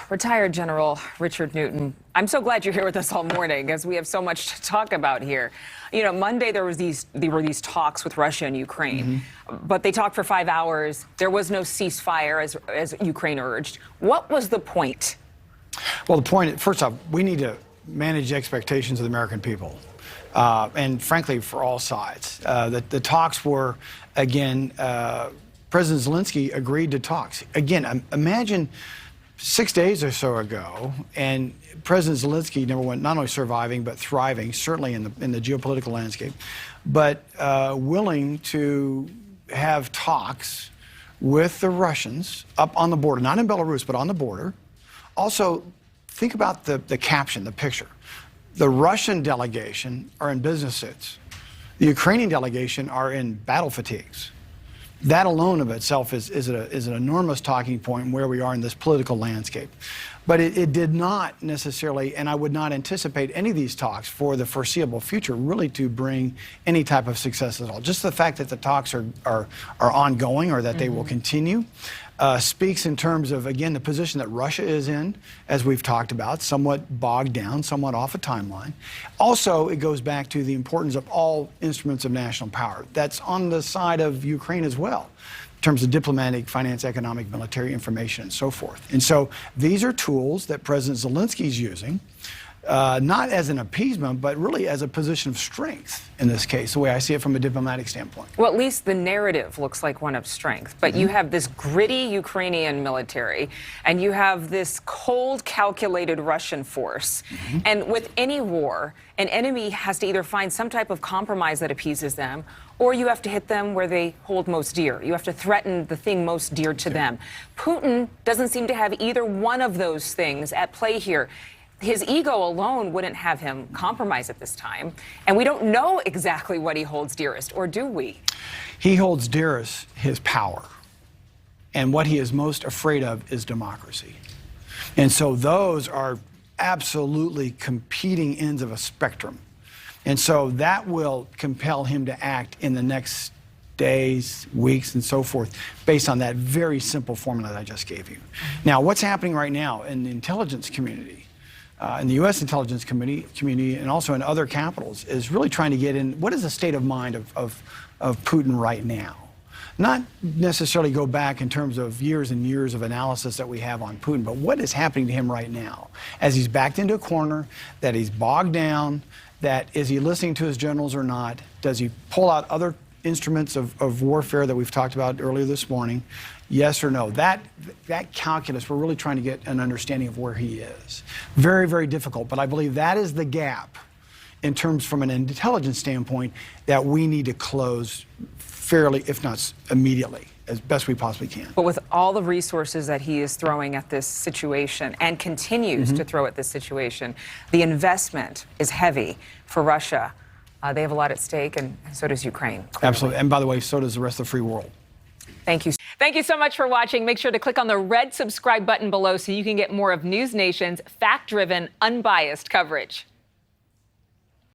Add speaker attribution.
Speaker 1: Retired General Richard Newton, I'm so glad you're here with us all morning, as we have so much to talk about here. You know, Monday there were these talks with Russia and Ukraine, but they talked for 5 hours. There was no ceasefire, as Ukraine urged. What was the point?
Speaker 2: Well, the point, first off, we need to manage the expectations of the American people, and frankly, for all sides. The talks were, again, President Zelensky agreed to talks. Again, imagine 6 days or so ago, and President Zelensky, number one, not only surviving but thriving, certainly in the geopolitical landscape, but willing to have talks with the Russians up on the border, not in Belarus, but on the border. Also, think about the caption, the picture. The Russian delegation are in business suits. The Ukrainian delegation are in battle fatigues. That alone of itself is an enormous talking point where we are in this political landscape. But it did not necessarily, and I would not anticipate any of these talks for the foreseeable future really to bring any type of success at all. Just the fact that the talks are ongoing, or that they will continue, speaks in terms of, again, the position that Russia is in, as we've talked about, somewhat bogged down, somewhat off a timeline. Also, it goes back to the importance of all instruments of national power. That's on the side of Ukraine as well, in terms of diplomatic, finance, economic, military information, and so forth. And so these are tools that President Zelensky is using, not as an appeasement, but really as a position of strength in this case, the way I see it from a diplomatic standpoint.
Speaker 1: Well, at least the narrative looks like one of strength. But you have this gritty Ukrainian military, and you have this cold, calculated Russian force. And with any war, an enemy has to either find some type of compromise that appeases them, or you have to hit them where they hold most dear. You have to threaten the thing most dear to them. Putin doesn't seem to have either one of those things at play here. His ego alone wouldn't have him compromise at this time. And we don't know exactly what he holds dearest, or do we?
Speaker 2: He holds dearest his power. And what he is most afraid of is democracy. And so those are absolutely competing ends of a spectrum. And so that will compel him to act in the next days, weeks, and so forth, based on that very simple formula that I just gave you. Now, what's happening right now in the intelligence community, in the U.S. intelligence community, and also in other capitals, is really trying to get in, what is the state of mind of Putin right now? Not necessarily go back in terms of years and years of analysis that we have on Putin, but what is happening to him right now? As he's backed into a corner, that he's bogged down, that is he listening to his generals or not? Does he pull out other instruments of warfare that we've talked about earlier this morning? Yes or no? That calculus, we're really trying to get an understanding of where he is. Very, very difficult, but I believe that is the gap in terms from an intelligence standpoint that we need to close fairly, if not immediately, as best we possibly can.
Speaker 1: But with all the resources that he is throwing at this situation and continues to throw at this situation, the investment is heavy for Russia. They have a lot at stake, and so does Ukraine. Clearly.
Speaker 2: Absolutely. And by the way, so does the rest of the free world.
Speaker 1: Thank you. Thank you so much for watching. Make sure to click on the red subscribe button below so you can get more of NewsNation's fact-driven, unbiased coverage.